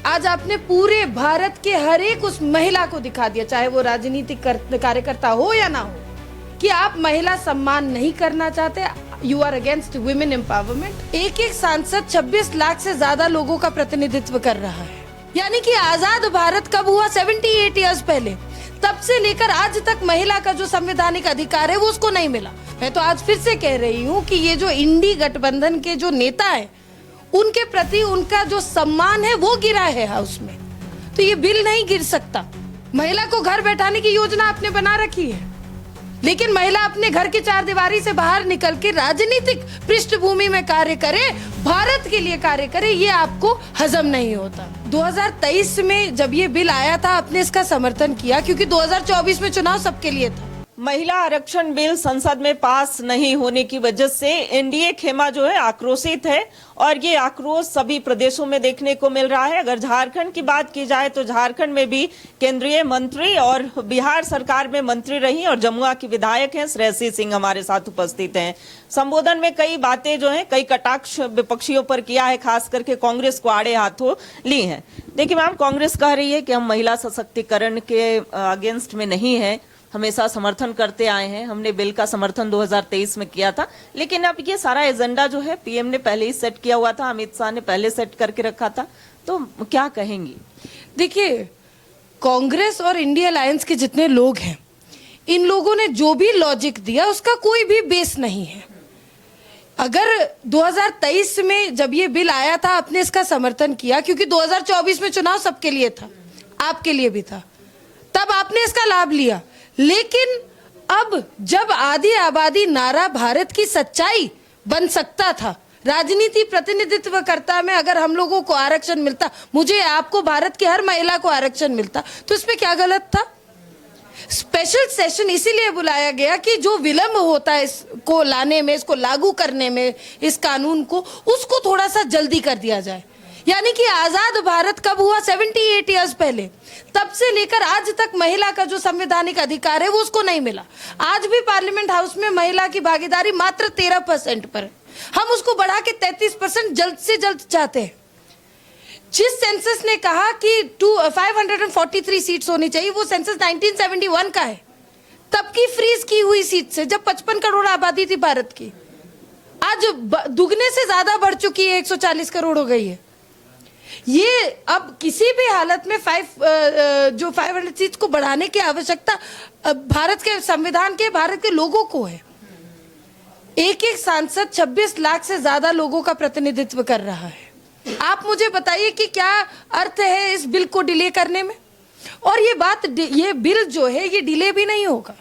आज आपने पूरे भारत के हर एक उस महिला को दिखा दिया, चाहे वो राजनीतिक कार्यकर्ता हो या ना हो, कि आप महिला सम्मान नहीं करना चाहते। You are against women empowerment. एक एक सांसद 26 लाख से ज्यादा लोगों का प्रतिनिधित्व कर रहा है। यानी कि आजाद भारत कब हुआ? 78 ईयर्स पहले। तब से लेकर आज तक महिला का जो संवैधानिक अधिकार है वो उसको नहीं मिला। मैं तो आज फिर से कह रही हूँ कि ये जो इंडी गठबंधन के जो नेता है, उनके प्रति उनका जो सम्मान है वो गिरा है हाउस में। तो ये बिल नहीं गिर सकता। महिला को घर बैठाने की योजना आपने बना रखी है, लेकिन महिला अपने घर की चार दीवारी से बाहर निकल के राजनीतिक पृष्ठभूमि में कार्य करे, भारत के लिए कार्य करे, ये आपको हजम नहीं होता। 2023 में जब ये बिल आया था, आपने इसका समर्थन किया क्योंकि 2024 में चुनाव सबके लिए था। महिला आरक्षण बिल संसद में पास नहीं होने की वजह से एनडीए खेमा जो है आक्रोशित है और ये आक्रोश सभी प्रदेशों में देखने को मिल रहा है। अगर झारखंड की बात की जाए तो झारखंड में भी केंद्रीय मंत्री और बिहार सरकार में मंत्री रही और जमुआ की विधायक हैं श्रेयसी सिंह हमारे साथ उपस्थित हैं। संबोधन में कई बातें जो है, कई कटाक्ष विपक्षियों पर किया है, खास करके कांग्रेस को आड़े हाथों ली है। देखिए मैम, कांग्रेस कह रही है कि हम महिला सशक्तिकरण के अगेंस्ट में नहीं है, हमेशा समर्थन करते आए हैं, हमने बिल का समर्थन 2023 में किया था, लेकिन अब ये सारा एजेंडा जो है पीएम ने पहले ही सेट किया हुआ था, अमित शाह ने पहले सेट करके रखा था, तो क्या कहेंगी? देखिए, कांग्रेस और इंडिया अलायंस के जितने लोग हैं, इन लोगों ने जो भी लॉजिक दिया उसका कोई भी बेस नहीं है। अगर 2023 में जब ये बिल आया था आपने इसका समर्थन किया क्योंकि 2024 में चुनाव सबके लिए था, आपके लिए भी था, तब आपने इसका लाभ लिया। लेकिन अब जब आधी आबादी नारा भारत की सच्चाई बन सकता था, राजनीति प्रतिनिधित्वकर्ता में अगर हम लोगों को आरक्षण मिलता, मुझे आपको, भारत की हर महिला को आरक्षण मिलता, तो इसमें क्या गलत था? स्पेशल सेशन इसीलिए बुलाया गया कि जो विलंब होता है इसको लाने में, इसको लागू करने में, इस कानून को, उसको थोड़ा सा जल्दी कर दिया जाए। यानी कि आजाद भारत कब हुआ? 78 ईयर्स पहले। तब से लेकर आज तक महिला का जो संवैधानिक अधिकार है वो उसको नहीं मिला। आज भी पार्लियामेंट हाउस में महिला की भागीदारी मात्र 13% पर है। हम उसको बढ़ा के 33% जल्द से जल्द चाहते हैं। जिस सेंसस ने कहा कि 543 सीट्स होनी चाहिए, वो सेंसस 1971 का है, तब की फ्रीज की हुई सीट से, जब 55 करोड़ आबादी थी भारत की। आज दुगने से ज्यादा बढ़ चुकी है, 140 करोड़ हो गई है। ये अब किसी भी हालत में 500 सीट्स को बढ़ाने की आवश्यकता भारत के संविधान के, भारत के लोगों को है। एक एक सांसद 26 लाख से ज्यादा लोगों का प्रतिनिधित्व कर रहा है। आप मुझे बताइए कि क्या अर्थ है इस बिल को डिले करने में? और ये बिल जो है ये डिले भी नहीं होगा।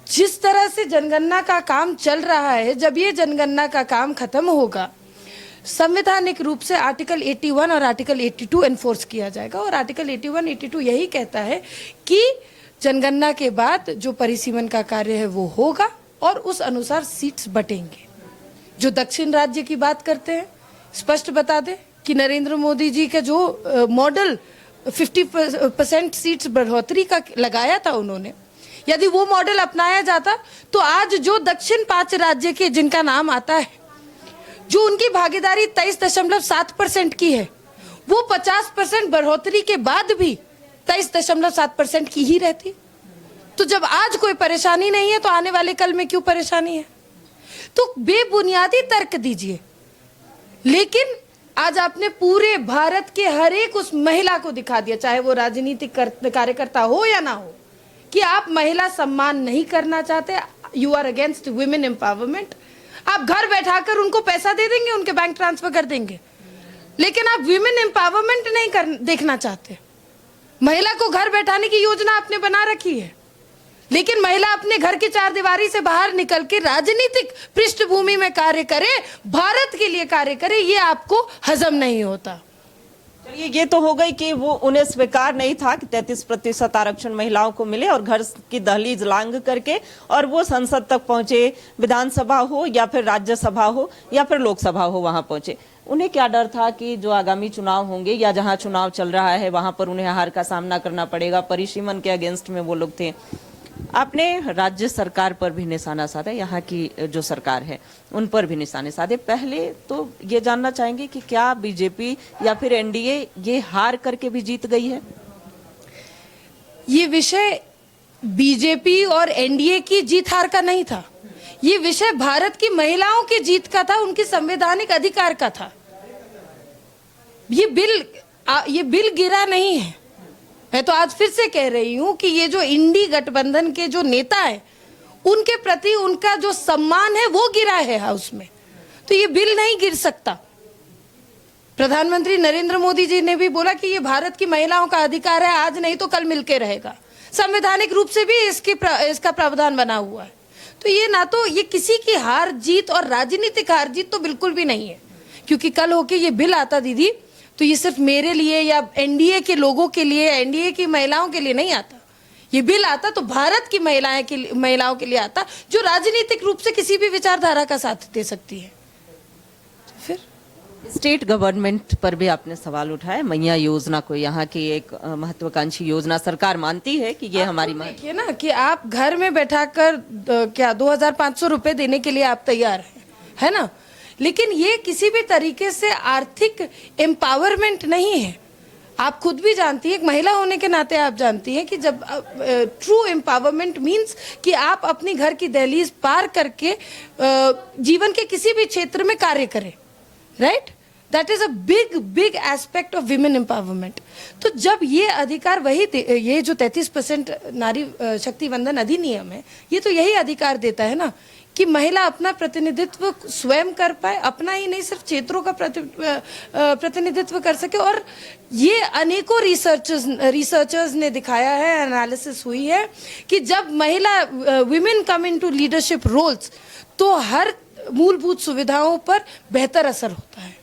जिस तरह से जनगणना का काम चल रहा है, जब ये जनगणना का काम खत्म होगा, संवैधानिक रूप से आर्टिकल 81 और आर्टिकल 82 एनफोर्स किया जाएगा। और आर्टिकल 81, 82 यही कहता है कि जनगणना के बाद जो परिसीमन का कार्य है वो होगा और उस अनुसार सीट्स बटेंगे। जो दक्षिण राज्य की बात करते हैं, स्पष्ट बता दें कि नरेंद्र मोदी जी का जो मॉडल 50% सीट्स बढ़ोतरी का लगाया था उन्होंने, यदि वो मॉडल अपनाया जाता तो आज जो दक्षिण 5 राज्य के जिनका नाम आता है, जो उनकी भागीदारी 23.7% की है, वो 50% बढ़ोतरी के बाद भी 23.7% की ही रहती। तो जब आज कोई परेशानी नहीं है तो आने वाले कल में क्यों परेशानी है? तो बेबुनियादी तर्क दीजिए। लेकिन आज आपने पूरे भारत के हर एक उस महिला को दिखा दिया, चाहे वो राजनीतिक कार्यकर्ता हो या ना हो, कि आप महिला सम्मान नहीं करना चाहते। You are against women empowerment. आप घर बैठाकर उनको पैसा दे देंगे, उनके बैंक ट्रांसफर कर देंगे, लेकिन आप वुमेन एम्पावरमेंट नहीं देखना चाहते। महिला को घर बैठाने की योजना आपने बना रखी है, लेकिन महिला अपने घर की चार दीवारी से बाहर निकल के राजनीतिक पृष्ठभूमि में कार्य करे, भारत के लिए कार्य करे, ये आपको हजम नहीं होता। चलिए, ये तो हो गई कि वो उन्हें स्वीकार नहीं था कि 33% आरक्षण महिलाओं को मिले और घर की दहलीज लांग करके और वो संसद तक पहुंचे, विधानसभा हो या फिर राज्यसभा हो या फिर लोकसभा हो, वहां पहुंचे। उन्हें क्या डर था कि जो आगामी चुनाव होंगे या जहां चुनाव चल रहा है वहां पर उन्हें हार का सामना करना पड़ेगा? परिसीमन के अगेंस्ट में वो लोग थे। आपने राज्य सरकार पर भी निशाना साधा, यहाँ की जो सरकार है उन पर भी निशाने साधे। पहले तो ये जानना चाहेंगे कि क्या बीजेपी या फिर एनडीए ये हार करके भी जीत गई है? ये विषय बीजेपी और एनडीए की जीत हार का नहीं था, ये विषय भारत की महिलाओं की जीत का था, उनके संवैधानिक अधिकार का था। ये बिल गिरा नहीं है। मैं तो आज फिर से कह रही हूं कि ये जो इंडी गठबंधन के जो नेता है उनके प्रति उनका जो सम्मान है वो गिरा है हाउस में, तो ये बिल नहीं गिर सकता। प्रधानमंत्री नरेंद्र मोदी जी ने भी बोला कि ये भारत की महिलाओं का अधिकार है, आज नहीं तो कल मिलके रहेगा। संवैधानिक रूप से भी इसका प्रावधान बना हुआ है। तो ये ना तो ये किसी की हार जीत और राजनीतिक हार जीत तो बिल्कुल भी नहीं है, क्योंकि कल होके ये बिल आता दीदी तो ये सिर्फ मेरे लिए या एनडीए के लोगों के लिए, एनडीए की महिलाओं के लिए नहीं आता। ये बिल आता तो भारत की महिलाओं के लिए आता, जो राजनीतिक रूप से किसी भी विचारधारा का साथ दे सकती है। फिर स्टेट गवर्नमेंट पर भी आपने सवाल उठाया। मैया योजना को यहाँ की एक महत्वाकांक्षी योजना सरकार मानती है कि ये हमारी देखिए ना कि आप घर में बैठाकर क्या 2500 रुपए देने के लिए आप तैयार हैं, है ना, लेकिन ये किसी भी तरीके से आर्थिक एम्पावरमेंट नहीं है। आप खुद भी जानती हैं, एक महिला होने के नाते आप जानती हैं कि जब ट्रू एम्पावरमेंट मीन्स कि आप अपनी घर की दहलीज पार करके जीवन के किसी भी क्षेत्र में कार्य करें, right? That is a big aspect of women empowerment. तो जब ये अधिकार ये जो 33% नारी शक्ति वंदन अधिनियम है, ये तो यही अधिकार देता है ना कि महिला अपना प्रतिनिधित्व स्वयं कर पाए, अपना ही नहीं सिर्फ क्षेत्रों का प्रतिनिधित्व कर सके। और ये अनेकों रिसर्चर्स ने दिखाया है, एनालिसिस हुई है कि जब महिला women come into leadership roles तो हर मूलभूत सुविधाओं पर बेहतर असर होता है,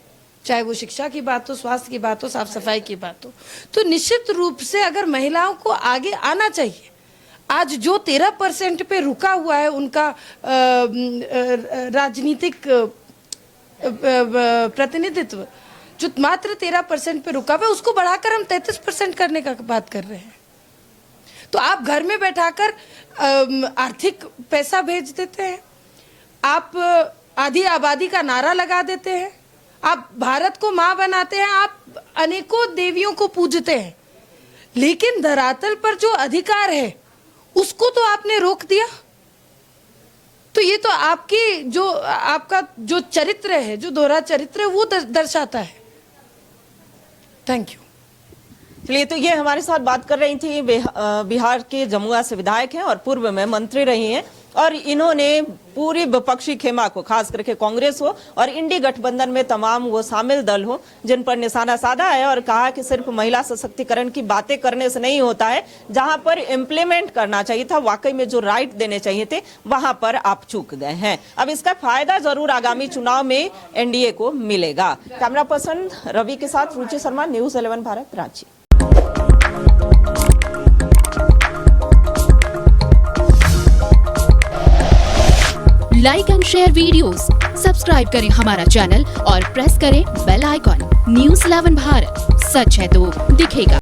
चाहे वो शिक्षा की बात हो, स्वास्थ्य की बात हो, साफ सफाई की बात हो। तो निश्चित रूप से अगर महिलाओं को आगे आना चाहिए, आज जो 13% पे रुका हुआ है उनका राजनीतिक प्रतिनिधित्व, जो मात्र 13% पे रुका हुआ है, उसको बढ़ाकर हम 33% करने का बात कर रहे हैं। तो आप घर में बैठाकर आर्थिक पैसा भेज देते हैं, आप आधी आबादी का नारा लगा देते हैं, आप भारत को मां बनाते हैं, आप अनेकों देवियों को पूजते हैं, लेकिन धरातल पर जो अधिकार है उसको तो आपने रोक दिया। तो ये तो आपका जो चरित्र है, जो दोहरा चरित्र है, वो दर्शाता है। Thank you. चलिए, तो ये हमारे साथ बात कर रही थी बिहार के जमुआ से विधायक हैं और पूर्व में मंत्री रही हैं, और इन्होंने पूरी विपक्षी खेमा को, खास करके कांग्रेस हो और इंडी गठबंधन में तमाम वो शामिल दल हो, जिन पर निशाना साधा है और कहा कि सिर्फ महिला सशक्तिकरण की बातें करने से नहीं होता है, जहां पर इम्प्लीमेंट करना चाहिए था, वाकई में जो राइट देने चाहिए थे, वहां पर आप चूक गए हैं। अब इसका फायदा जरूर आगामी चुनाव में एनडीए को मिलेगा। कैमरा पर्सन रवि के साथ Ruchi Sharma, news 11 Bharat, Ranchi. Like and share videos, subscribe करें हमारा चैनल और प्रेस करें बेल आइकॉन। न्यूज़ 11 भारत, सच है तो दिखेगा।